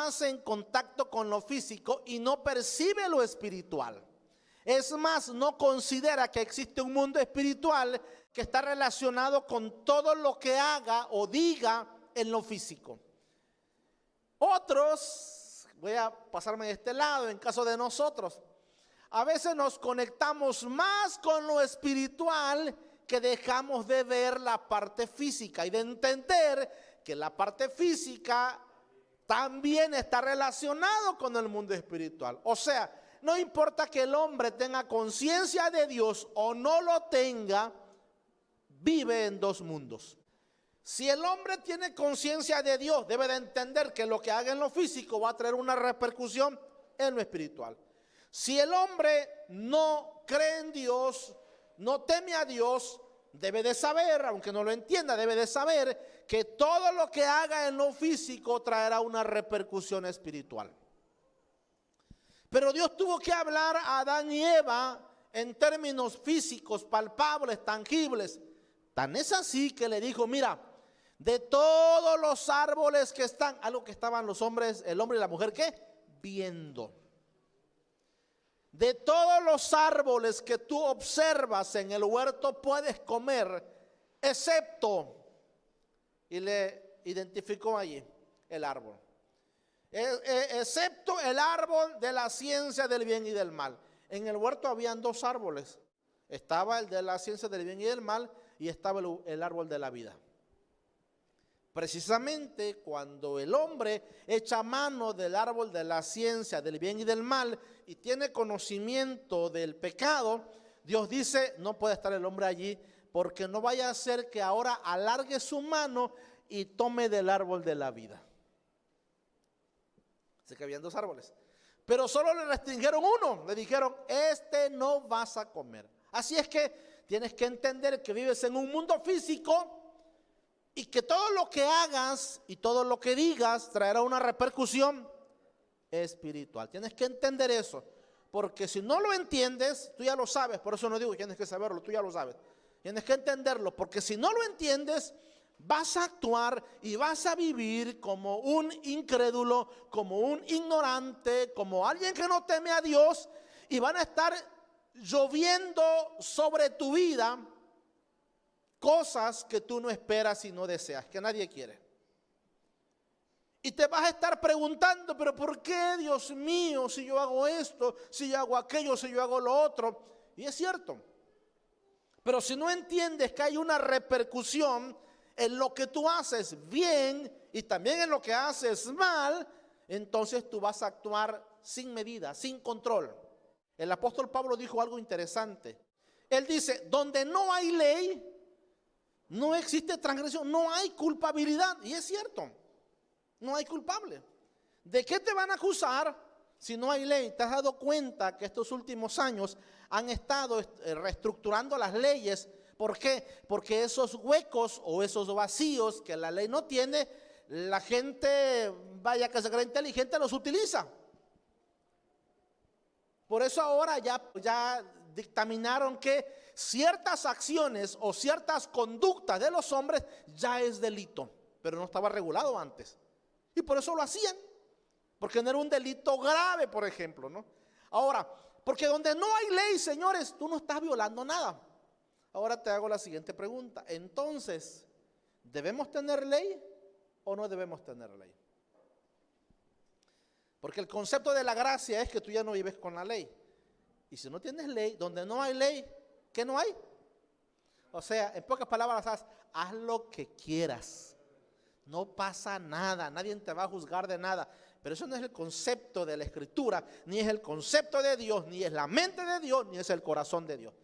más en contacto con lo físico y no percibe lo espiritual. Es más, no considera que existe un mundo espiritual que está relacionado con todo lo que haga o diga en lo físico. Otros, voy a pasarme de este lado, en caso de nosotros, a veces nos conectamos más con lo espiritual que dejamos de ver la parte física y de entender que la parte física también está relacionado con el mundo espiritual. O sea, no importa que el hombre tenga conciencia de Dios o no lo tenga, vive en dos mundos. Si el hombre tiene conciencia de Dios, debe de entender que lo que haga en lo físico va a traer una repercusión en lo espiritual. Si el hombre no cree en Dios, no teme a Dios, debe de saber, aunque no lo entienda, debe de saber que todo lo que haga en lo físico traerá una repercusión espiritual. Pero Dios tuvo que hablar a Adán y Eva en términos físicos, palpables, tangibles. Tan es así que le dijo, mira, de todos los árboles que están, algo que estaban los hombres, el hombre y la mujer, ¿qué? Viendo. De todos los árboles que tú observas en el huerto puedes comer, excepto, y le identificó allí el árbol, excepto el árbol de la ciencia del bien y del mal. En el huerto habían dos árboles, estaba el de la ciencia del bien y del mal y estaba el árbol de la vida. Precisamente cuando el hombre echa mano del árbol de la ciencia del bien y del mal y tiene conocimiento del pecado, Dios dice, no puede estar el hombre allí porque no vaya a ser que ahora alargue su mano y tome del árbol de la vida. Así que habían dos árboles, pero solo le restringieron uno, le dijeron, este no vas a comer. Así es que tienes que entender que vives en un mundo físico y que todo lo que hagas y todo lo que digas traerá una repercusión espiritual. Tienes que entender eso, porque si no lo entiendes, tú ya lo sabes, por eso no digo que tienes que saberlo, tú ya lo sabes. Tienes que entenderlo, porque si no lo entiendes, vas a actuar y vas a vivir como un incrédulo, como un ignorante, como alguien que no teme a Dios, y van a estar lloviendo sobre tu vida cosas que tú no esperas y no deseas, que nadie quiere. Y te vas a estar preguntando, pero ¿por qué, Dios mío, si yo hago esto, si yo hago aquello, si yo hago lo otro? Y es cierto. Pero si no entiendes que hay una repercusión en lo que tú haces bien y también en lo que haces mal, entonces tú vas a actuar sin medida, sin control. El apóstol Pablo dijo algo interesante. Él dice, donde no hay ley, no existe transgresión, no hay culpabilidad. Y es cierto, no hay culpable. ¿De qué te van a acusar si no hay ley? ¿Te has dado cuenta que estos últimos años han estado reestructurando las leyes? ¿Por qué? Porque esos huecos o esos vacíos que la ley no tiene, la gente, vaya que se cree inteligente, los utiliza. Por eso ahora ya dictaminaron que ciertas acciones o ciertas conductas de los hombres ya es delito, pero no estaba regulado antes. Y por eso lo hacían, porque no era un delito grave, por ejemplo, ¿no? Ahora, porque donde no hay ley, señores, tú no estás violando nada. Ahora te hago la siguiente pregunta. Entonces, ¿debemos tener ley o no debemos tener ley? Porque el concepto de la gracia es que tú ya no vives con la ley. Y si no tienes ley, donde no hay ley, ¿qué no hay? O sea, en pocas palabras, haz lo que quieras. No pasa nada, nadie te va a juzgar de nada. Pero eso no es el concepto de la Escritura, ni es el concepto de Dios, ni es la mente de Dios, ni es el corazón de Dios.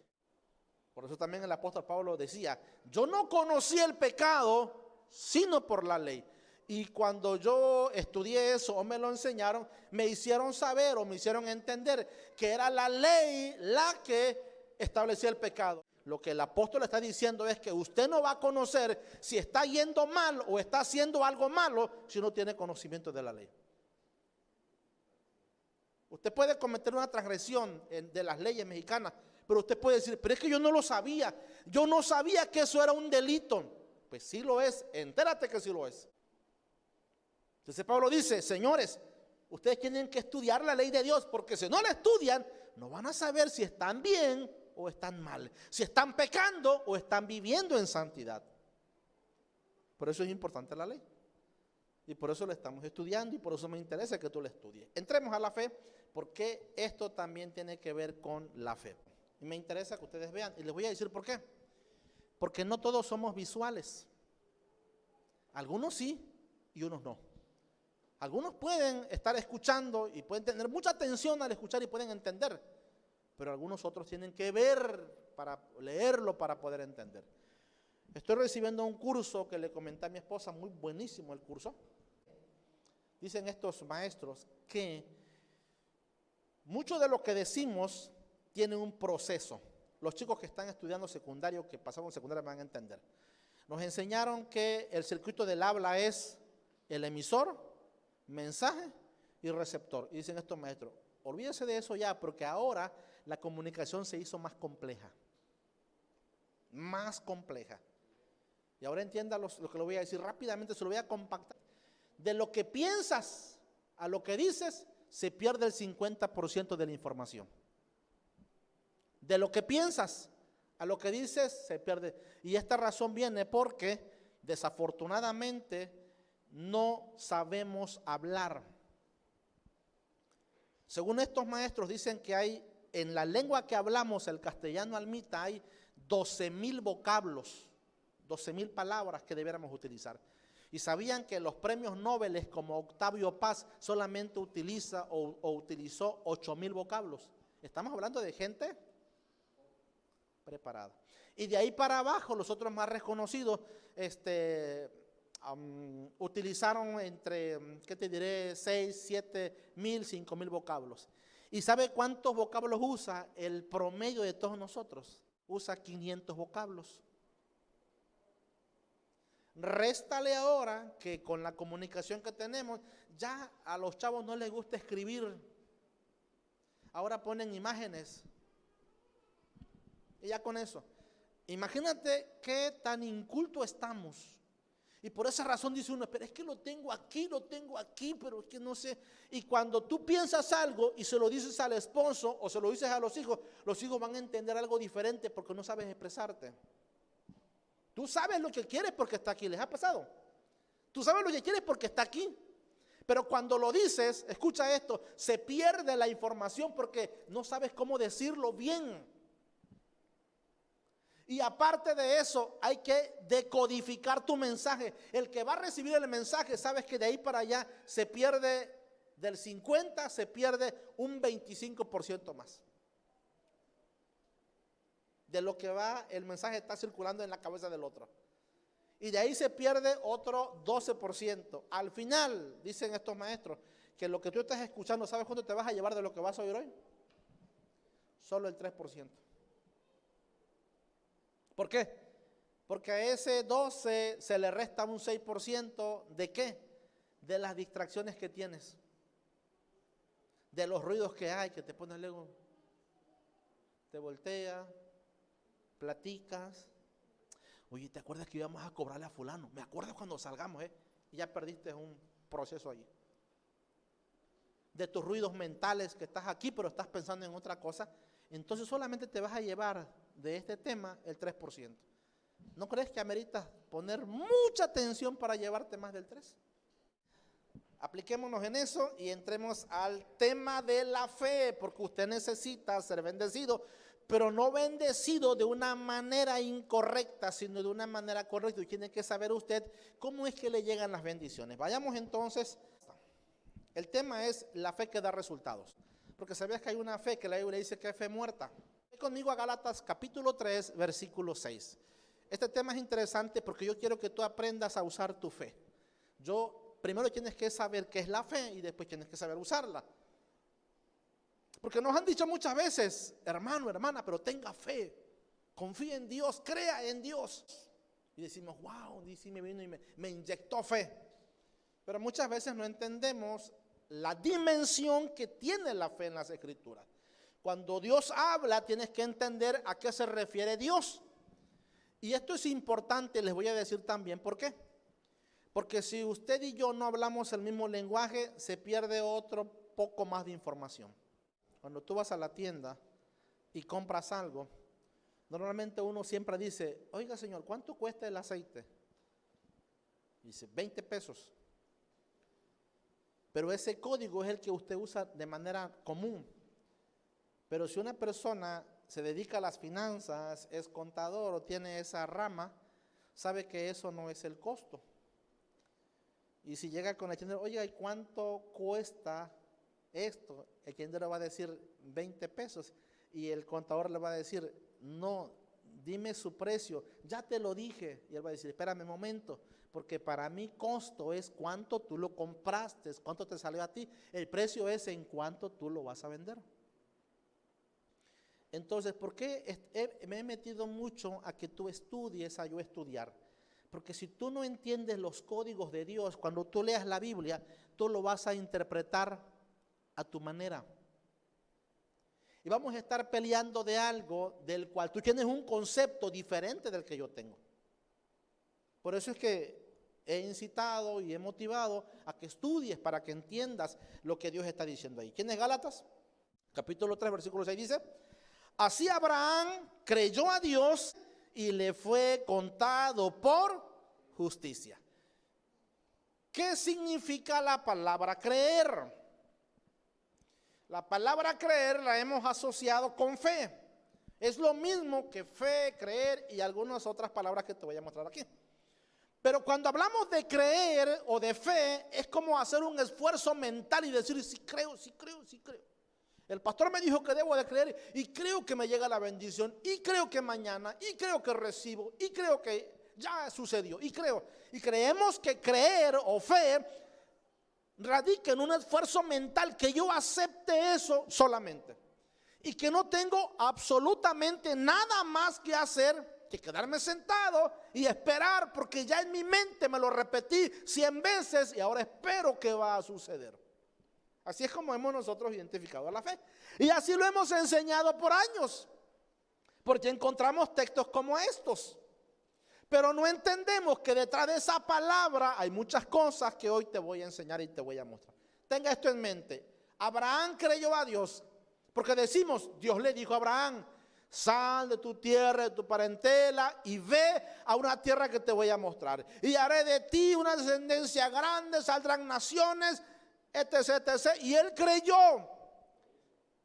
Por eso también el apóstol Pablo decía, yo no conocí el pecado, sino por la ley. Y cuando yo estudié eso o me lo enseñaron, me hicieron saber o me hicieron entender que era la ley la que establecía el pecado. Lo que el apóstol está diciendo es que usted no va a conocer si está yendo mal o está haciendo algo malo si no tiene conocimiento de la ley. Usted puede cometer una transgresión de las leyes mexicanas, pero usted puede decir, pero es que yo no lo sabía. Yo no sabía que eso era un delito. Pues sí lo es, entérate que sí lo es. Entonces Pablo dice, señores, Ustedes tienen que estudiar la ley de Dios, porque si no la estudian, no van a saber si están bien o están mal, si están pecando o están viviendo en santidad. Por eso es importante la ley. Y por eso la estamos estudiando y por eso me interesa que tú la estudies. Entremos a la fe, porque esto también tiene que ver con la fe. Y me interesa que ustedes vean, y les voy a decir por qué. Porque no todos somos visuales. Algunos sí y unos no. Algunos pueden estar escuchando y pueden tener mucha atención al escuchar y pueden entender. Pero algunos otros tienen que ver para leerlo para poder entender. Estoy recibiendo un curso que le comenté a mi esposa, muy buenísimo el curso. Dicen estos maestros que mucho de lo que decimos tiene un proceso. Los chicos que están estudiando secundario, que pasaron secundaria, van a entender. Nos enseñaron que el circuito del habla es el emisor, mensaje y receptor. Y dicen estos maestros, olvídese de eso ya, porque ahora la comunicación se hizo más compleja. Más compleja. Y ahora entienda lo que le voy a decir rápidamente, se lo voy a compactar. De lo que piensas a lo que dices, se pierde el 50% de la información. De lo que piensas a lo que dices, se pierde. Y esta razón viene porque desafortunadamente no sabemos hablar. Según estos maestros dicen que hay, en la lengua que hablamos, el castellano almita, hay 12,000 vocablos, 12,000 palabras que debiéramos utilizar. Y sabían que los premios Nobel como Octavio Paz solamente utiliza o utilizó 8,000 vocablos. Estamos hablando de gente preparada. Y de ahí para abajo, los otros más reconocidos, utilizaron entre, ¿qué te diré? 6, 7 mil, 5,000 vocablos. ¿Y sabe cuántos vocablos usa el promedio de todos nosotros? Usa 500 vocablos. Réstale ahora que con la comunicación que tenemos, ya a los chavos no les gusta escribir. Ahora ponen imágenes. Y ya con eso. Imagínate qué tan inculto estamos. Y por esa razón dice uno, pero es que lo tengo aquí, pero es que no sé. Y cuando tú piensas algo y se lo dices al esposo o se lo dices a los hijos van a entender algo diferente porque no sabes expresarte. Tú sabes lo que quieres porque está aquí, ¿les ha pasado? Tú sabes lo que quieres porque está aquí. Pero cuando lo dices, escucha esto, se pierde la información porque no sabes cómo decirlo bien. Y aparte de eso, hay que decodificar tu mensaje. El que va a recibir el mensaje, sabes que de ahí para allá se pierde del 50, se pierde un 25% más. De lo que va, el mensaje está circulando en la cabeza del otro. Y de ahí se pierde otro 12%. Al final, dicen estos maestros, que lo que tú estás escuchando, ¿sabes cuánto te vas a llevar de lo que vas a oír hoy? Solo el 3%. ¿Por qué? Porque a ese 12 se le resta un 6%, ¿de qué? De las distracciones que tienes. De los ruidos que hay, que te pones luego, te voltea, platicas. Oye, ¿te acuerdas que íbamos a cobrarle a fulano? Me acuerdo cuando salgamos, y ya perdiste un proceso allí. De tus ruidos mentales que estás aquí, pero estás pensando en otra cosa. Entonces solamente te vas a llevar de este tema el 3%. ¿No crees que ameritas poner mucha atención para llevarte más del 3%? Apliquémonos en eso y entremos al tema de la fe, porque usted necesita ser bendecido, pero no bendecido de una manera incorrecta, sino de una manera correcta. Y tiene que saber usted cómo es que le llegan las bendiciones. Vayamos entonces, el tema es la fe que da resultados. Porque sabías que hay una fe que la Biblia dice que es fe muerta. Ve conmigo a Gálatas capítulo 3, versículo 6. Este tema es interesante porque yo quiero que tú aprendas a usar tu fe. Primero tienes que saber qué es la fe y después tienes que saber usarla. Porque nos han dicho muchas veces, hermano, hermana, pero tenga fe, confía en Dios, crea en Dios. Y decimos, wow, dice, me vino y me inyectó fe. Pero muchas veces no entendemos la dimensión que tiene la fe en las Escrituras. Cuando Dios habla, tienes que entender a qué se refiere Dios. Y esto es importante, les voy a decir también por qué. Porque si usted y yo no hablamos el mismo lenguaje, se pierde otro poco más de información. Cuando tú vas a la tienda y compras algo, normalmente uno siempre dice, oiga señor, ¿cuánto cuesta el aceite? Dice, 20 pesos. Pero ese código es el que usted usa de manera común. Pero si una persona se dedica a las finanzas, es contador o tiene esa rama, sabe que eso no es el costo. Y si llega con el tendero, oiga, ¿y cuánto cuesta esto? El tendero va a decir 20 pesos y el contador le va a decir, no, dime su precio, ya te lo dije. Y él va a decir, espérame un momento, porque para mí costo es cuánto tú lo compraste, cuánto te salió a ti. El precio es en cuánto tú lo vas a vender. Entonces, ¿por qué me he metido mucho a que tú estudies, a yo estudiar? Porque si tú no entiendes los códigos de Dios, cuando tú leas la Biblia, tú lo vas a interpretar a tu manera. Y vamos a estar peleando de algo del cual tú tienes un concepto diferente del que yo tengo. Por eso es que he incitado y he motivado a que estudies para que entiendas lo que Dios está diciendo ahí. ¿Quién es Gálatas? Capítulo 3, versículo 6 dice, así Abraham creyó a Dios y le fue contado por justicia. ¿Qué significa la palabra creer? La palabra creer la hemos asociado con fe. Es lo mismo que fe, creer y algunas otras palabras que te voy a mostrar aquí. Pero cuando hablamos de creer o de fe, es como hacer un esfuerzo mental y decir, sí creo, sí creo, sí creo. El pastor me dijo que debo de creer y creo que me llega la bendición y creo que mañana y creo que recibo y creo que ya sucedió y creo. Y creemos que creer o fe radica en un esfuerzo mental, que yo acepte eso solamente y que no tengo absolutamente nada más que hacer que quedarme sentado y esperar, porque ya en mi mente me lo repetí 100 veces y ahora espero que va a suceder. Así es como hemos nosotros identificado la fe. Y así lo hemos enseñado por años. Porque encontramos textos como estos. Pero no entendemos que detrás de esa palabra hay muchas cosas que hoy te voy a enseñar y te voy a mostrar. Tenga esto en mente. Abraham creyó a Dios. Porque decimos, Dios le dijo a Abraham, sal de tu tierra, de tu parentela y ve a una tierra que te voy a mostrar. Y haré de ti una descendencia grande, saldrán naciones, etc, etc. Y él creyó.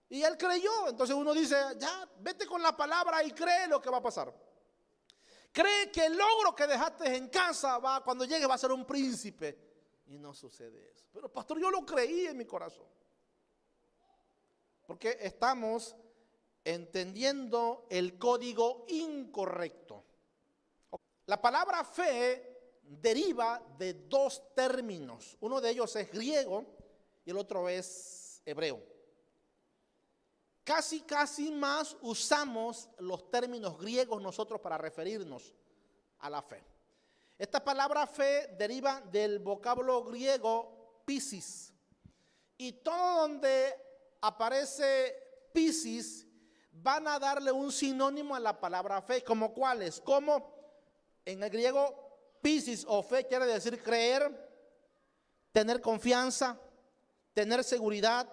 Y él creyó. Entonces uno dice, ya, vete con la palabra y cree lo que va a pasar. Cree que el logro que dejaste en casa cuando llegue va a ser un príncipe. Y no sucede eso. Pero pastor, yo lo creí en mi corazón. Porque estamos entendiendo el código incorrecto. La palabra fe deriva de dos términos. Uno de ellos es griego y el otro es hebreo. Casi más usamos los términos griegos nosotros para referirnos a la fe. Esta palabra fe deriva del vocablo griego Piscis. Y todo donde aparece Piscis van a darle un sinónimo a la palabra fe. ¿Como cuáles? Como en el griego Piscis o fe quiere decir creer, tener confianza, tener seguridad,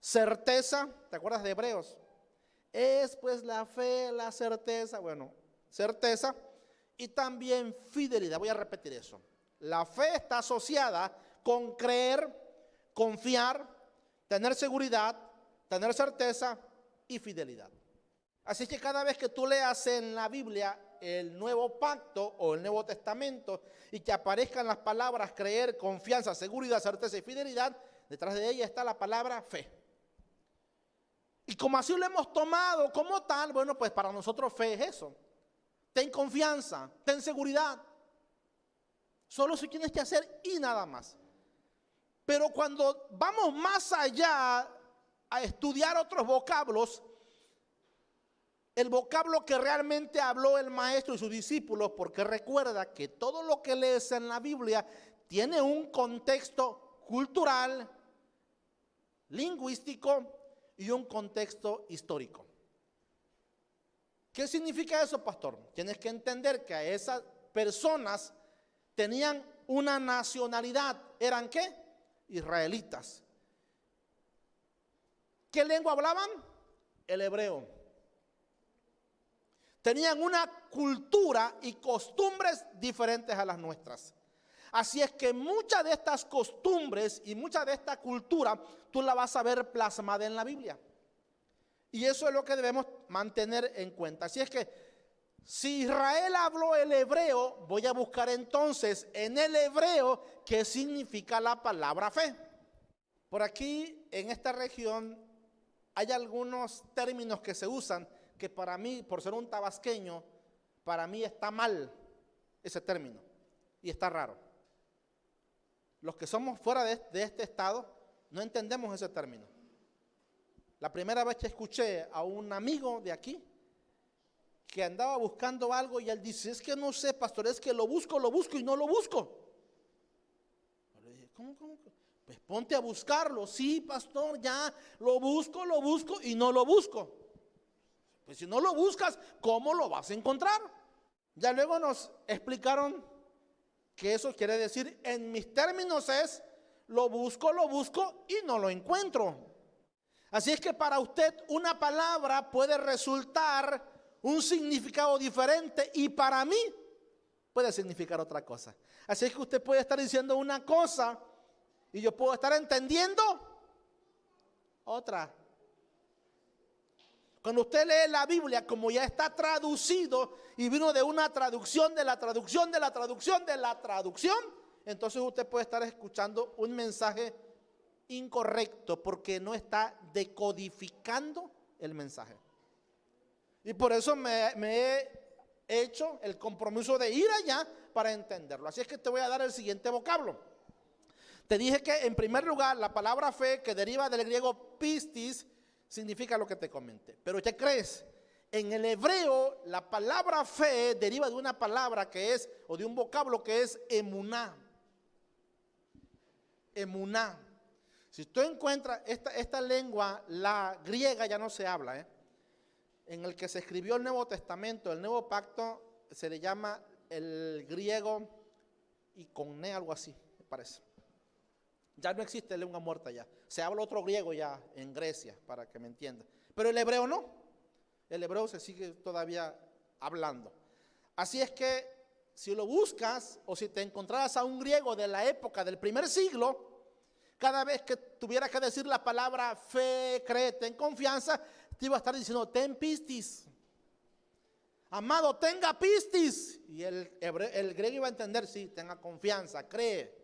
certeza. ¿Te acuerdas de Hebreos? Es pues la fe, la certeza, bueno, certeza y también fidelidad. Voy a repetir eso. La fe está asociada con creer, confiar, tener seguridad, tener certeza y fidelidad. Así que cada vez que tú leas en la Biblia el Nuevo Pacto o el Nuevo Testamento y que aparezcan las palabras creer, confianza, seguridad, certeza y fidelidad, detrás de ella está la palabra fe. Y como así lo hemos tomado como tal, bueno, pues para nosotros fe es eso. Ten confianza, ten seguridad. Solo eso tienes que hacer y nada más. Pero cuando vamos más allá a estudiar otros vocablos, el vocablo que realmente habló el maestro y sus discípulos, porque recuerda que todo lo que lees en la Biblia tiene un contexto cultural, lingüístico y un contexto histórico. ¿Qué significa eso, pastor? Tienes que entender que a esas personas tenían una nacionalidad. ¿Eran qué? Israelitas. ¿Qué lengua hablaban? El hebreo. Tenían una cultura y costumbres diferentes a las nuestras. Así es que muchas de estas costumbres y mucha de esta cultura tú la vas a ver plasmada en la Biblia. Y eso es lo que debemos mantener en cuenta. Así es que si Israel habló el hebreo, voy a buscar entonces en el hebreo qué significa la palabra fe. Por aquí, en esta región, hay algunos términos que se usan que para mí, por ser un tabasqueño, para mí está mal ese término y está raro. Los que somos fuera de este estado no entendemos ese término. La primera vez que escuché a un amigo de aquí que andaba buscando algo y él dice, es que no sé, pastor, es que lo busco y no lo busco. Le dije, ¿cómo? Pues ponte a buscarlo. Sí, pastor, ya lo busco y no lo busco. Pues si no lo buscas, ¿cómo lo vas a encontrar? Ya luego nos explicaron que eso quiere decir, en mis términos es, lo busco y no lo encuentro. Así es que para usted una palabra puede resultar un significado diferente y para mí puede significar otra cosa. Así es que usted puede estar diciendo una cosa y yo puedo estar entendiendo otra. Cuando usted lee la Biblia, como ya está traducido y vino de una traducción, entonces usted puede estar escuchando un mensaje incorrecto porque no está decodificando el mensaje. Y por eso me he hecho el compromiso de ir allá para entenderlo. Así es que te voy a dar el siguiente vocablo. Te dije que en primer lugar la palabra fe, que deriva del griego pistis, significa lo que te comenté. Pero ¿qué crees? En el hebreo la palabra fe deriva de una palabra que es, o de un vocablo que es emuná. Emuná. Si tú encuentras esta lengua, la griega ya no se habla, en el que se escribió el Nuevo Testamento, el Nuevo Pacto, se le llama el griego iconé, algo así, me parece. Ya no existe lengua muerta ya. Se habla otro griego ya en Grecia, para que me entiendan. Pero el hebreo no. El hebreo se sigue todavía hablando. Así es que si lo buscas o si te encontraras a un griego de la época del primer siglo, cada vez que tuviera que decir la palabra fe, cree, ten confianza, te iba a estar diciendo ten pistis. Amado, tenga pistis. Y el griego iba a entender, sí, tenga confianza, cree.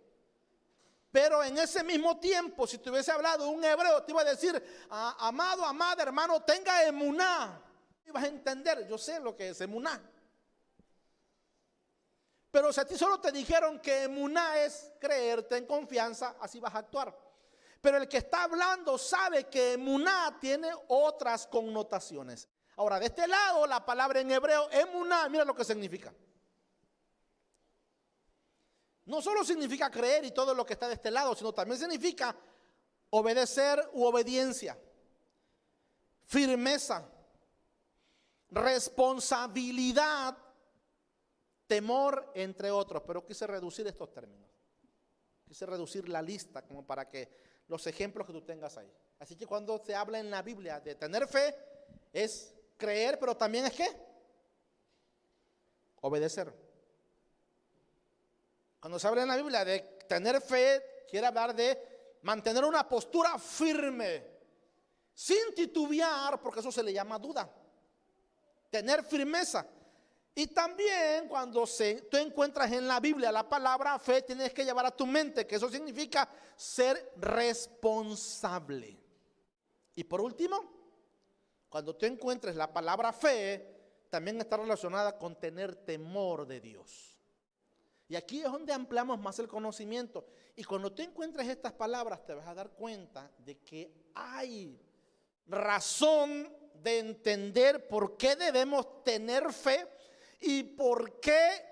Pero en ese mismo tiempo, si te hubiese hablado un hebreo, te iba a decir, amado, amada, hermano, tenga emuná. Ibas a entender, yo sé lo que es emuná. Pero si a ti solo te dijeron que emuná es creer, ten confianza, así vas a actuar. Pero el que está hablando sabe que emuná tiene otras connotaciones. Ahora, de este lado, la palabra en hebreo, emuná, mira lo que significa. No solo significa creer y todo lo que está de este lado, sino también significa obedecer u obediencia, firmeza, responsabilidad, temor, entre otros. Pero quise reducir estos términos. Quise reducir la lista como para que los ejemplos que tú tengas ahí. Así que cuando se habla en la Biblia de tener fe, es creer, pero también es ¿qué? Obedecer. Cuando se habla en la Biblia de tener fe, quiere hablar de mantener una postura firme, sin titubear, porque eso se le llama duda. Tener firmeza. Y también cuando tú encuentras en la Biblia la palabra fe, tienes que llevar a tu mente que eso significa ser responsable. Y por último, cuando tú encuentres la palabra fe, también está relacionada con tener temor de Dios. Y aquí es donde ampliamos más el conocimiento. Y cuando tú encuentres estas palabras, te vas a dar cuenta de que hay razón de entender por qué debemos tener fe y por qué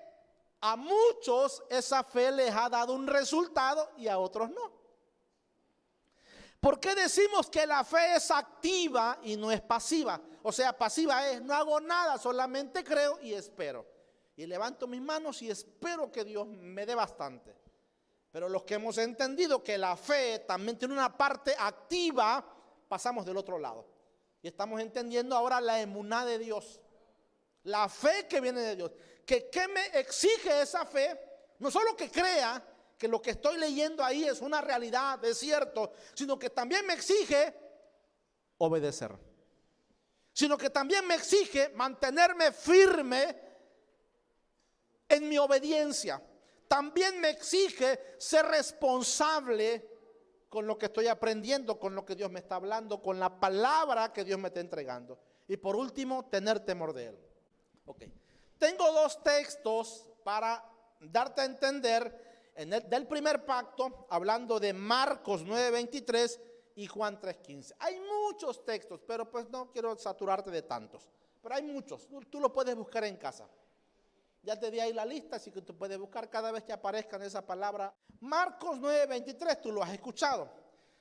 a muchos esa fe les ha dado un resultado y a otros no. ¿Por qué decimos que la fe es activa y no es pasiva? O sea, pasiva es no hago nada, solamente creo y espero. y levanto mis manos y espero que Dios me dé bastante. Pero los que hemos entendido que la fe también tiene una parte activa, pasamos del otro lado. Y estamos entendiendo ahora la emuná de Dios. La fe que viene de Dios. ¿Qué me exige esa fe? No solo que crea que lo que estoy leyendo ahí es una realidad, es cierto, sino que también me exige obedecer. Sino que también me exige mantenerme firme en mi obediencia. También me exige ser responsable con lo que estoy aprendiendo, con lo que Dios me está hablando, con la palabra que Dios me está entregando. Y por último, tener temor de Él. Ok. Tengo dos textos para darte a entender del primer pacto, hablando de Marcos 9:23 y Juan 3:15. Hay muchos textos, pero pues no quiero saturarte de tantos. Pero hay muchos, tú lo puedes buscar en casa. Ya te di ahí la lista, así que tú puedes buscar cada vez que aparezca en esa palabra. Marcos 9:23, tú lo has escuchado.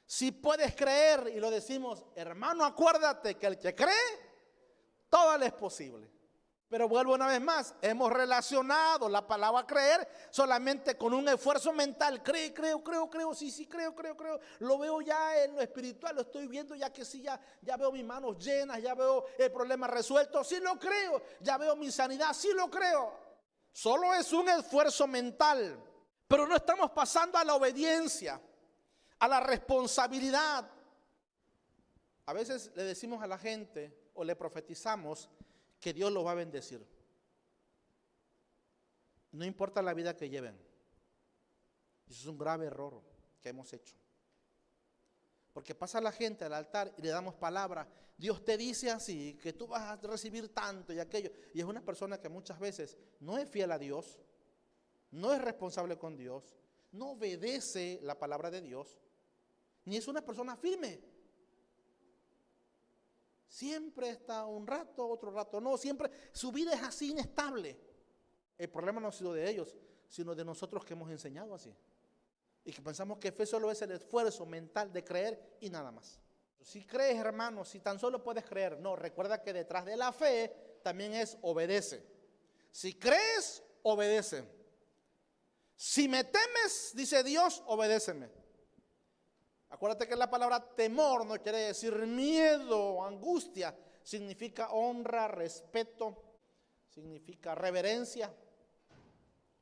Si puedes creer, y lo decimos, hermano, acuérdate que el que cree, todo le es posible. Pero vuelvo una vez más, hemos relacionado la palabra creer solamente con un esfuerzo mental. Creo, sí, creo. Lo veo ya en lo espiritual, lo estoy viendo ya que sí, ya veo mis manos llenas, ya veo el problema resuelto, sí lo creo. Ya veo mi sanidad, sí lo creo. Solo es un esfuerzo mental, pero no estamos pasando a la obediencia, a la responsabilidad. A veces le decimos a la gente o le profetizamos que Dios los va a bendecir. No importa la vida que lleven. Eso es un grave error que hemos hecho. Porque pasa la gente al altar y le damos palabra. Dios te dice así, que tú vas a recibir tanto y aquello. Y es una persona que muchas veces no es fiel a Dios, no es responsable con Dios, no obedece la palabra de Dios, ni es una persona firme. Siempre está un rato, otro rato no, siempre su vida es así inestable. El problema no ha sido de ellos, sino de nosotros que hemos enseñado así. Y que pensamos que fe solo es el esfuerzo mental de creer y nada más. Si crees, hermano, si tan solo puedes creer, no, recuerda que detrás de la fe también es obedece. Si crees, obedece. Si me temes, dice Dios, obedéceme. Acuérdate que la palabra temor no quiere decir miedo, angustia. Significa honra, respeto, significa reverencia.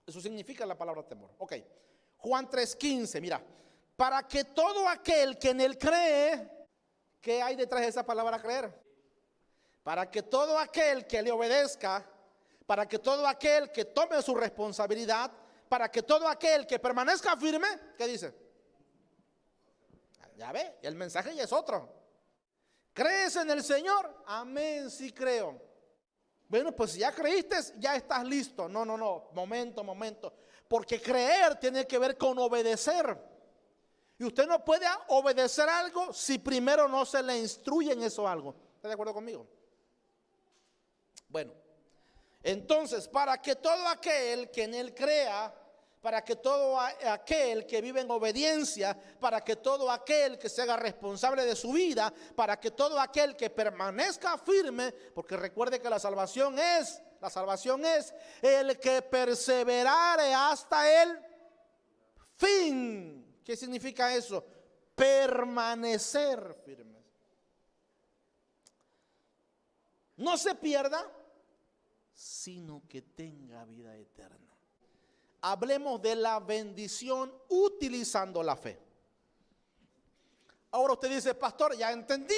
Eso significa la palabra temor. Ok. Juan 3:15, mira. Para que todo aquel que en él cree, ¿qué hay detrás de esa palabra creer? Para que todo aquel que le obedezca, para que todo aquel que tome su responsabilidad, para que todo aquel que permanezca firme, ¿qué dice? Ya ve, el mensaje ya es otro. ¿Crees en el Señor? Amén, sí creo. Bueno, pues si ya creíste, ya estás listo. No, momento. Porque creer tiene que ver con obedecer. Y usted no puede obedecer algo si primero no se le instruye en eso algo. ¿Está de acuerdo conmigo? Bueno, entonces, para que todo aquel que en él crea, para que todo aquel que vive en obediencia, para que todo aquel que se haga responsable de su vida, para que todo aquel que permanezca firme, porque recuerde que la salvación es el que perseverare hasta el fin. ¿Qué significa eso? Permanecer firme. No se pierda, sino que tenga vida eterna. Hablemos de la bendición utilizando la fe. Ahora usted dice, pastor, ya entendí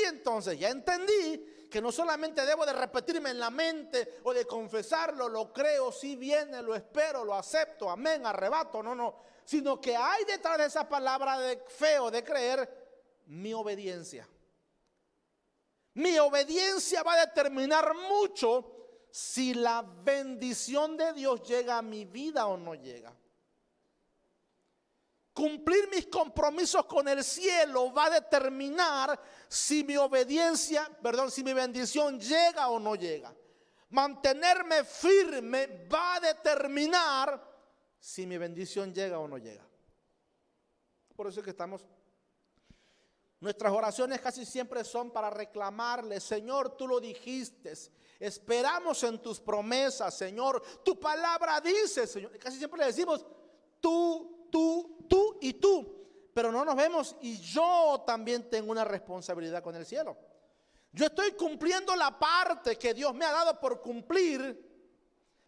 que no solamente debo de repetirme en la mente o de confesarlo, lo creo, si viene, lo espero, lo acepto, amén, arrebato, no, sino que hay detrás de esa palabra de fe o de creer mi obediencia. Mi obediencia va a determinar mucho si la bendición de Dios llega a mi vida o no llega. Cumplir mis compromisos con el cielo va a determinar si mi bendición llega o no llega. Mantenerme firme va a determinar si mi bendición llega o no llega. Por eso es que nuestras oraciones casi siempre son para reclamarle, Señor, tú lo dijiste, Esperamos en tus promesas, Señor. Tu palabra dice, Señor. Casi siempre le decimos tú y tú. Pero no nos vemos y yo también tengo una responsabilidad con el cielo. Yo estoy cumpliendo la parte que Dios me ha dado por cumplir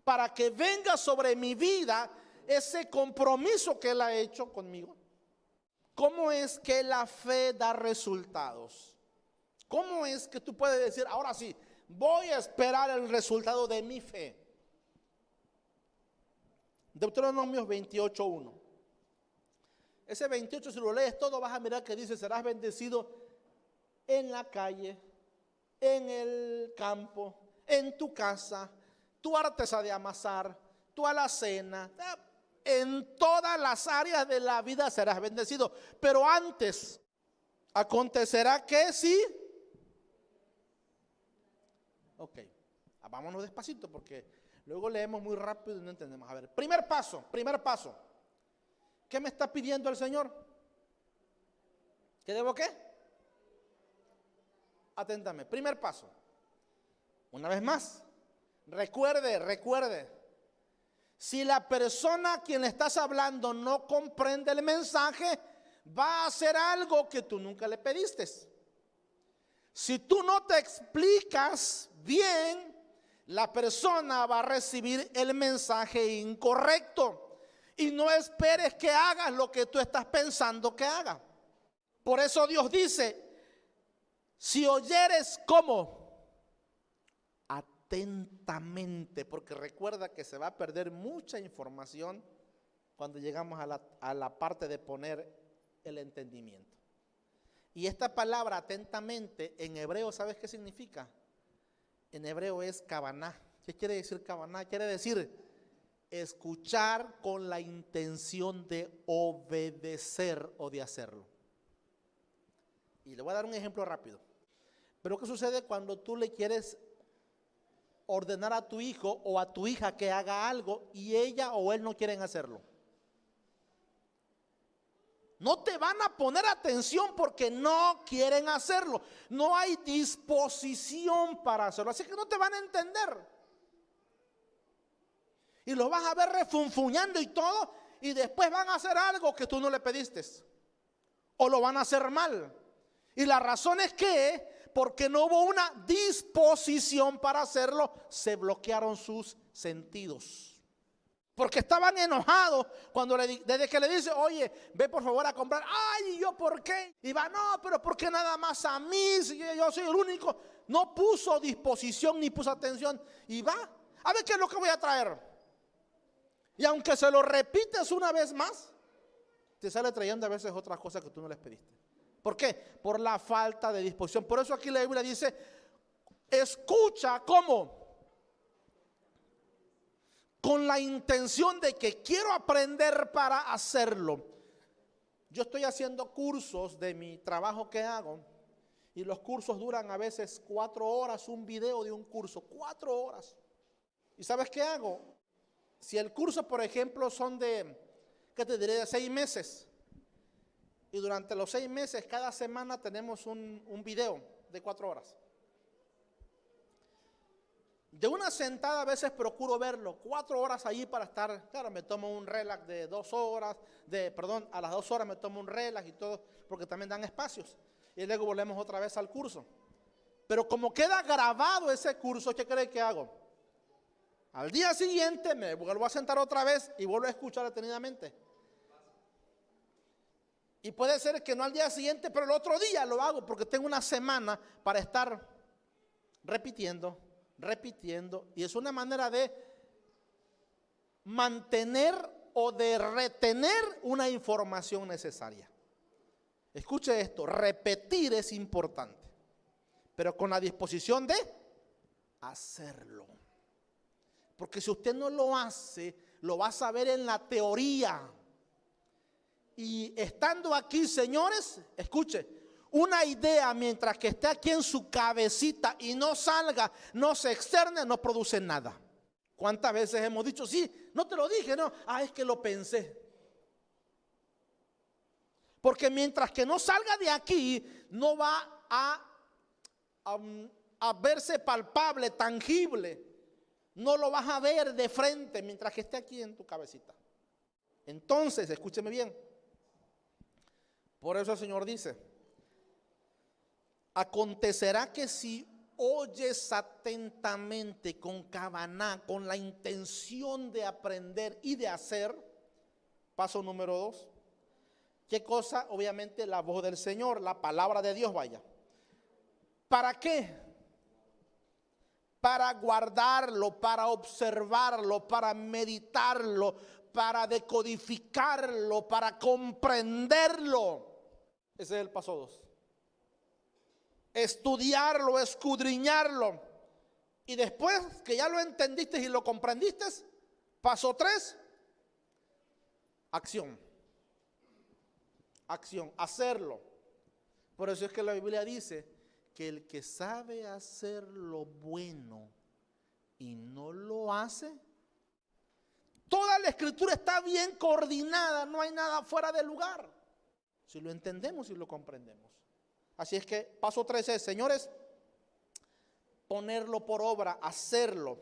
para que venga sobre mi vida ese compromiso que Él ha hecho conmigo. ¿Cómo es que la fe da resultados? ¿Cómo es que tú puedes decir, ahora sí, voy a esperar el resultado de mi fe? Deuteronomio 28:1. Ese 28, si lo lees todo, vas a mirar que dice, serás bendecido en la calle, en el campo, en tu casa, tu artesa de amasar, tu alacena, en todas las áreas de la vida serás bendecido. Pero antes, acontecerá que sí. Ok, vámonos despacito porque luego leemos muy rápido y no entendemos. A ver, primer paso. ¿Qué me está pidiendo el Señor? ¿Qué debo qué? Aténtame. Primer paso. Una vez más. Recuerde. Si la persona a quien le estás hablando no comprende el mensaje, va a hacer algo que tú nunca le pediste. Si tú no te explicas bien, la persona va a recibir el mensaje incorrecto. Y no esperes que hagas lo que tú estás pensando que haga. Por eso Dios dice, si oyeres, ¿cómo? Atentamente, porque recuerda que se va a perder mucha información cuando llegamos a la parte de poner el entendimiento. Y esta palabra atentamente en hebreo, ¿sabes qué significa? En hebreo es kavaná. ¿Qué quiere decir kavaná? Quiere decir escuchar con la intención de obedecer o de hacerlo. Y le voy a dar un ejemplo rápido. Pero ¿qué sucede cuando tú le quieres ordenar a tu hijo o a tu hija que haga algo y ella o él no quieren hacerlo? No te van a poner atención porque no quieren hacerlo. No hay disposición para hacerlo. Así que no te van a entender. Y lo vas a ver refunfuñando y todo. Y después van a hacer algo que tú no le pediste. O lo van a hacer mal. Y la razón es que, porque no hubo una disposición para hacerlo, se bloquearon sus sentidos. Porque estaban enojados cuando desde que le dice, oye, ve por favor a comprar. Ay, ¿y yo por qué? Y va, no, pero ¿por qué nada más a mí? Si yo soy el único. No puso disposición ni puso atención. Y va, a ver qué es lo que voy a traer. Y aunque se lo repites una vez más, te sale trayendo a veces otras cosas que tú no les pediste. ¿Por qué? Por la falta de disposición. Por eso aquí la Biblia dice, escucha, ¿cómo? Con la intención de que quiero aprender para hacerlo. Yo estoy haciendo cursos de mi trabajo que hago y los cursos duran a veces 4 horas, un video de un curso, 4 horas. ¿Y sabes qué hago? Si el curso, por ejemplo, son de, ¿qué te diré? De 6 meses. Y durante los 6 meses, cada semana tenemos un video de 4 horas. De una sentada a veces procuro verlo, 4 horas allí para estar, claro, me tomo un relax de 2 horas, a las 2 horas me tomo un relax y todo, porque también dan espacios. Y luego volvemos otra vez al curso. Pero como queda grabado ese curso, ¿qué cree que hago? Al día siguiente me vuelvo a sentar otra vez y vuelvo a escuchar detenidamente. Y puede ser que no al día siguiente, pero el otro día lo hago porque tengo una semana para estar repitiendo. Y es una manera de mantener o de retener una información necesaria. Escuche esto, repetir es importante, pero con la disposición de hacerlo. Porque si usted no lo hace, lo va a saber en la teoría. Y estando aquí, señores, escuche, una idea mientras que esté aquí en su cabecita y no salga, no se externe, no produce nada. ¿Cuántas veces hemos dicho, sí, no te lo dije, no? Es que lo pensé. Porque mientras que no salga de aquí, no va a a verse palpable, tangible. No lo vas a ver de frente mientras que esté aquí en tu cabecita. Entonces, escúcheme bien. Por eso el Señor dice: acontecerá que si oyes atentamente con cabana, con la intención de aprender y de hacer. Paso número 2. ¿Qué cosa? Obviamente la voz del Señor, la palabra de Dios, vaya. ¿Para qué? Para guardarlo, para observarlo, para meditarlo, para decodificarlo, para comprenderlo. Ese es el paso 2. Estudiarlo, escudriñarlo. Y después que ya lo entendiste y lo comprendiste, paso 3, acción. Acción, hacerlo. Por eso es que la Biblia dice que el que sabe hacer lo bueno y no lo hace, toda la escritura está bien coordinada, no hay nada fuera de lugar, si lo entendemos y lo comprendemos. Así es que paso 3 es, señores, ponerlo por obra, hacerlo.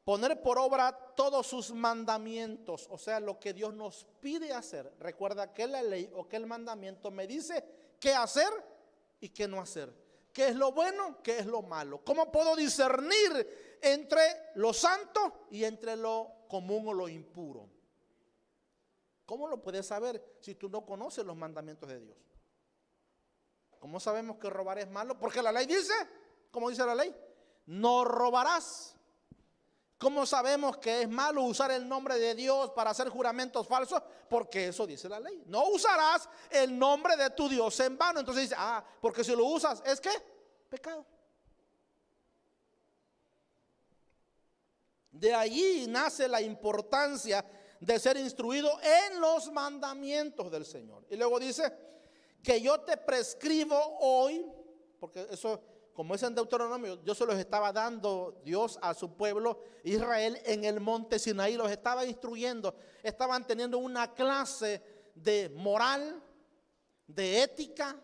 Poner por obra todos sus mandamientos, o sea, lo que Dios nos pide hacer. Recuerda que la ley o que el mandamiento me dice qué hacer y qué no hacer. ¿Qué es lo bueno? ¿Qué es lo malo? ¿Cómo puedo discernir entre lo santo y entre lo común o lo impuro? ¿Cómo lo puedes saber si tú no conoces los mandamientos de Dios? ¿Cómo sabemos que robar es malo? Porque la ley dice, ¿cómo dice la ley? No robarás. ¿Cómo sabemos que es malo usar el nombre de Dios para hacer juramentos falsos? Porque eso dice la ley. No usarás el nombre de tu Dios en vano. Entonces dice, porque si lo usas, ¿es qué? Pecado. De allí nace la importancia de ser instruido en los mandamientos del Señor. Y luego dice que yo te prescribo hoy, porque eso, como es en Deuteronomio, yo se los estaba dando Dios a su pueblo Israel en el monte Sinaí, los estaba instruyendo, estaban teniendo una clase de moral, de ética,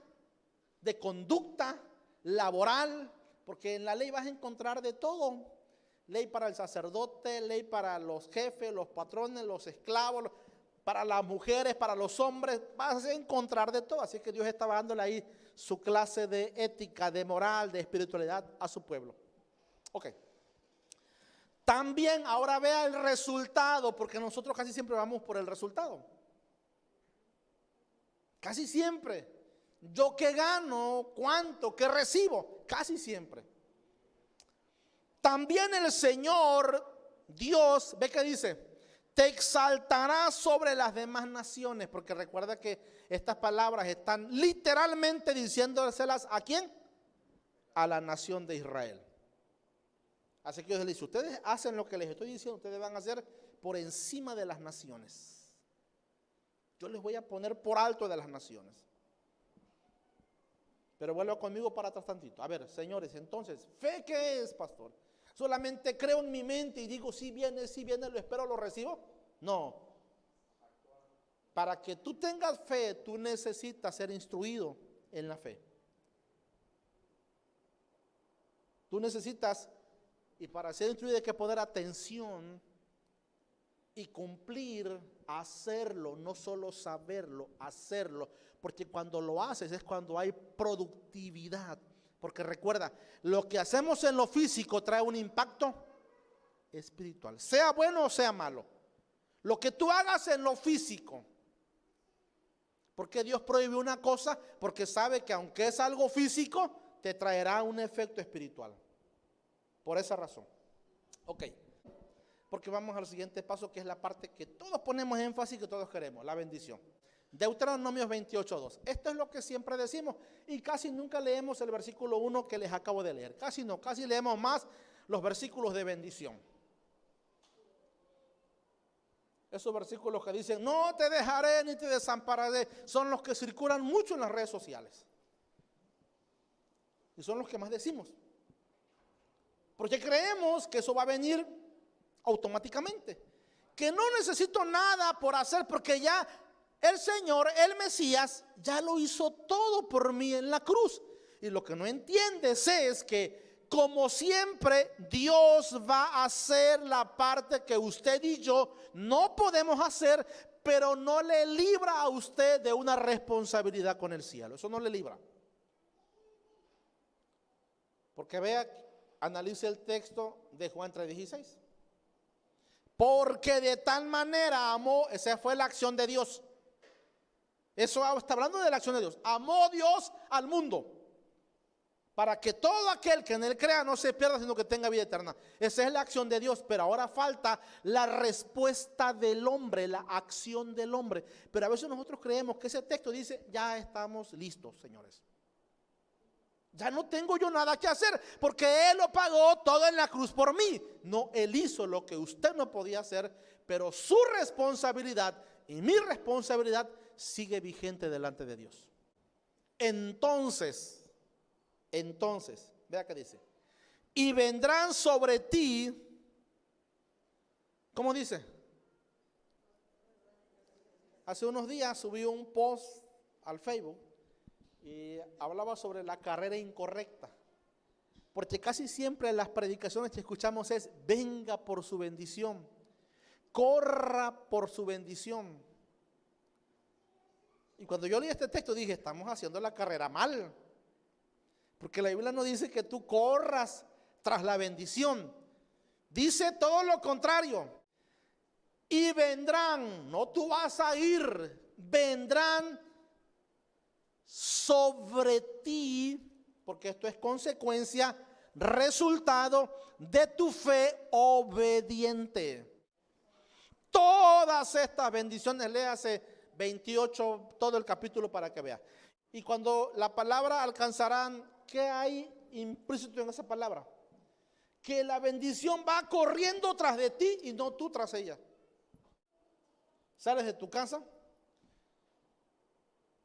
de conducta laboral, porque en la ley vas a encontrar de todo. Ley para el sacerdote, ley para los jefes, los patrones, los esclavos, para las mujeres, para los hombres, vas a encontrar de todo. Así que Dios estaba dándole ahí su clase de ética, de moral, de espiritualidad a su pueblo. Ok. También ahora vea el resultado, porque nosotros casi siempre vamos por el resultado. Casi siempre. Yo qué gano, cuánto, qué recibo, casi siempre. También el Señor, Dios, ve que dice, te exaltará sobre las demás naciones, porque recuerda que estas palabras están literalmente diciéndoselas ¿a quién? A la nación de Israel. Así que Dios les dice, ustedes hacen lo que les estoy diciendo, ustedes van a hacer por encima de las naciones. Yo les voy a poner por alto de las naciones. Pero vuelva conmigo para atrás tantito. A ver, señores, entonces, ¿fe qué es, pastor? ¿Solamente creo en mi mente y digo, si viene, lo espero, lo recibo? No. Para que tú tengas fe, tú necesitas ser instruido en la fe. Tú necesitas, y para ser instruido hay que poner atención y cumplir, hacerlo, no solo saberlo, hacerlo. Porque cuando lo haces es cuando hay productividad. Porque recuerda, lo que hacemos en lo físico trae un impacto espiritual, sea bueno o sea malo. Lo que tú hagas en lo físico, porque Dios prohíbe una cosa, porque sabe que aunque es algo físico, te traerá un efecto espiritual. Por esa razón. Ok, porque vamos al siguiente paso, que es la parte que todos ponemos énfasis, que todos queremos, la bendición. Deuteronomio 28:2. Esto es lo que siempre decimos y casi nunca leemos el versículo 1 que les acabo de leer. Casi no, casi leemos más los versículos de bendición. Esos versículos que dicen, no te dejaré ni te desampararé, son los que circulan mucho en las redes sociales. Y son los que más decimos. Porque creemos que eso va a venir automáticamente. Que no necesito nada por hacer porque ya el Señor, el Mesías, ya lo hizo todo por mí en la cruz. Y lo que no entiendes es que, como siempre, Dios va a hacer la parte que usted y yo no podemos hacer, pero no le libra a usted de una responsabilidad con el cielo. Eso no le libra. Porque vea, analice el texto de Juan 3:16. Porque de tal manera amó, esa fue la acción de Dios. Eso está hablando de la acción de Dios. Amó Dios al mundo, para que todo aquel que en él crea no se pierda, sino que tenga vida eterna. Esa es la acción de Dios, pero ahora falta la respuesta del hombre, la acción del hombre. Pero a veces nosotros creemos que ese texto dice, ya estamos listos, señores. Ya no tengo yo nada que hacer, porque Él lo pagó todo en la cruz por mí. No, Él hizo lo que usted no podía hacer, pero su responsabilidad y mi responsabilidad sigue vigente delante de Dios. Entonces, vea que dice, y vendrán sobre ti, ¿cómo dice? Hace unos días subí un post al Facebook y hablaba sobre la carrera incorrecta, porque casi siempre las predicaciones que escuchamos es, venga por su bendición, corra por su bendición. Y cuando yo leí este texto dije, estamos haciendo la carrera mal. Porque la Biblia no dice que tú corras tras la bendición. Dice todo lo contrario. Y vendrán, no tú vas a ir, vendrán sobre ti, porque esto es consecuencia, resultado de tu fe obediente. Todas estas bendiciones, léase 28, todo el capítulo para que vea. Y cuando la palabra alcanzarán, ¿qué hay implícito en esa palabra? Que la bendición va corriendo tras de ti y no tú tras ella. Sales de tu casa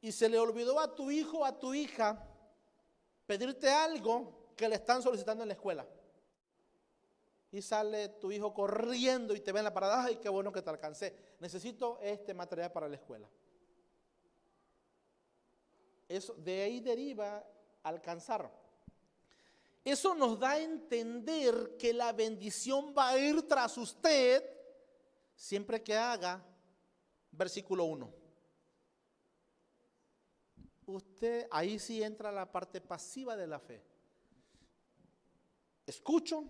y se le olvidó a tu hijo o a tu hija pedirte algo que le están solicitando en la escuela. Y sale tu hijo corriendo y te ve en la parada, ay, qué bueno que te alcancé. Necesito este material para la escuela. Eso, de ahí deriva alcanzar. Eso nos da a entender que la bendición va a ir tras usted siempre que haga versículo 1. Usted, ahí sí entra la parte pasiva de la fe. Escucho,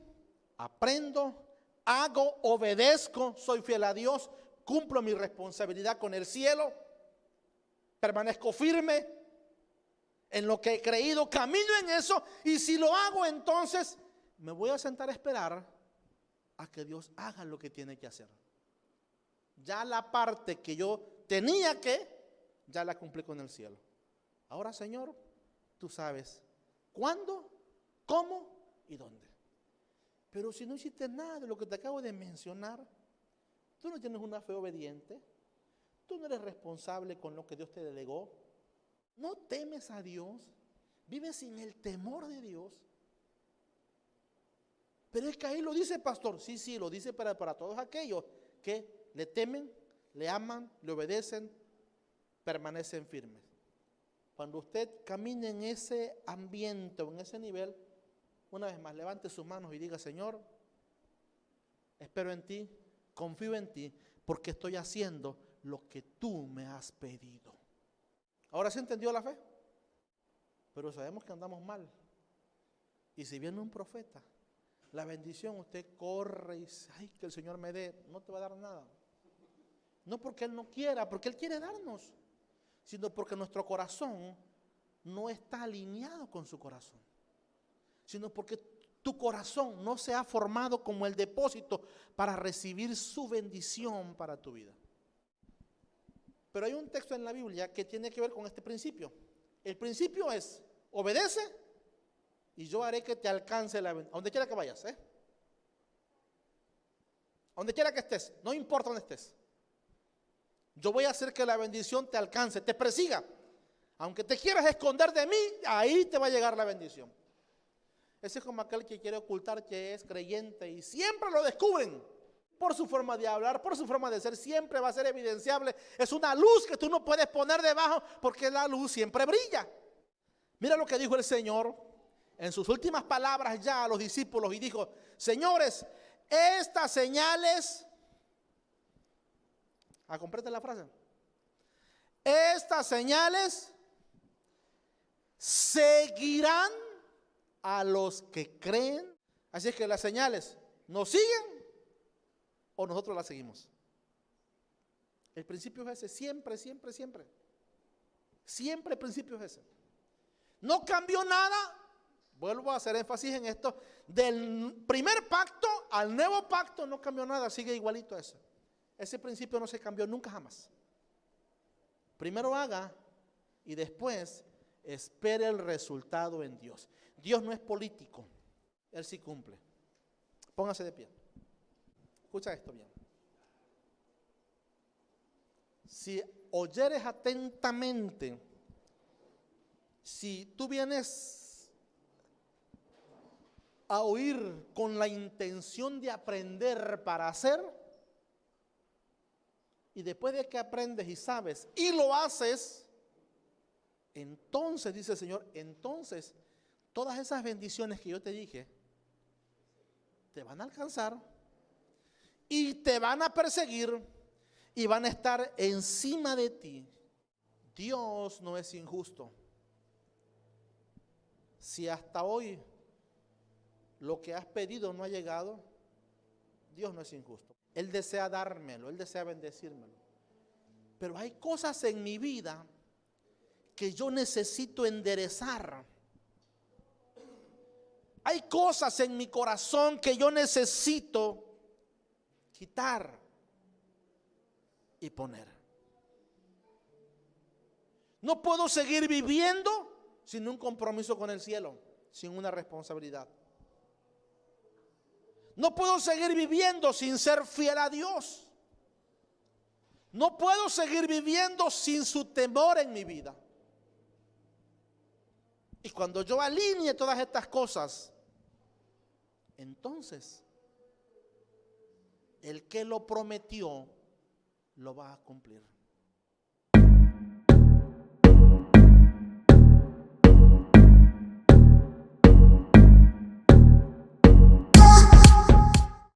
aprendo, hago, obedezco, soy fiel a Dios, cumplo mi responsabilidad con el cielo, permanezco firme en lo que he creído, camino en eso, y si lo hago, entonces me voy a sentar a esperar a que Dios haga lo que tiene que hacer. Ya la parte que yo tenía que, ya la cumplí con el cielo. Ahora, Señor, tú sabes cuándo, cómo y dónde. Pero si no hiciste nada de lo que te acabo de mencionar, tú no tienes una fe obediente, tú no eres responsable con lo que Dios te delegó, no temes a Dios, vives sin el temor de Dios. Pero es que ahí lo dice, pastor, sí, lo dice para todos aquellos que le temen, le aman, le obedecen, permanecen firmes. Cuando usted camine en ese ambiente o en ese nivel, una vez más, levante sus manos y diga, Señor, espero en ti, confío en ti, porque estoy haciendo lo que tú me has pedido. Ahora se entendió la fe, pero sabemos que andamos mal. Y si viene un profeta, la bendición, usted corre y dice, ay, que el Señor me dé, no te va a dar nada. No porque Él no quiera, porque Él quiere darnos, sino porque nuestro corazón no está alineado con su corazón, sino porque tu corazón no se ha formado como el depósito para recibir su bendición para tu vida. Pero hay un texto en la Biblia que tiene que ver con este principio. El principio es, obedece y yo haré que te alcance la bendición. A donde quiera que vayas, a donde quiera que estés, no importa donde estés. Yo voy a hacer que la bendición te alcance, te persiga. Aunque te quieras esconder de mí, ahí te va a llegar la bendición. Ese es como aquel que quiere ocultar que es creyente y siempre lo descubren. Por su forma de hablar, por su forma de ser, siempre va a ser evidenciable. Es una luz que tú no puedes poner debajo porque la luz siempre brilla. Mira lo que dijo el Señor en sus últimas palabras ya a los discípulos, y dijo: señores, estas señales, complete la frase, estas señales seguirán a los que creen. Así es que las señales nos siguen o nosotros las seguimos. El principio es ese, siempre, siempre, siempre. Siempre el principio es ese. No cambió nada. Vuelvo a hacer énfasis en esto. Del primer pacto al nuevo pacto no cambió nada, sigue igualito eso. Ese principio no se cambió nunca jamás. Primero haga y después espere el resultado en Dios. Dios no es político, Él sí cumple. Póngase de pie. Escucha esto bien. Si oyeres atentamente, si tú vienes a oír con la intención de aprender para hacer, y después de que aprendes y sabes y lo haces, entonces, dice el Señor, entonces todas esas bendiciones que yo te dije te van a alcanzar y te van a perseguir y van a estar encima de ti. Dios no es injusto. Si hasta hoy lo que has pedido no ha llegado, Dios no es injusto. Él desea dármelo, Él desea bendecírmelo. Pero hay cosas en mi vida que yo necesito enderezar. Hay cosas en mi corazón que yo necesito quitar y poner. No puedo seguir viviendo sin un compromiso con el cielo, sin una responsabilidad. No puedo seguir viviendo sin ser fiel a Dios. No puedo seguir viviendo sin su temor en mi vida. Y cuando yo alinee todas estas cosas, entonces el que lo prometió lo va a cumplir.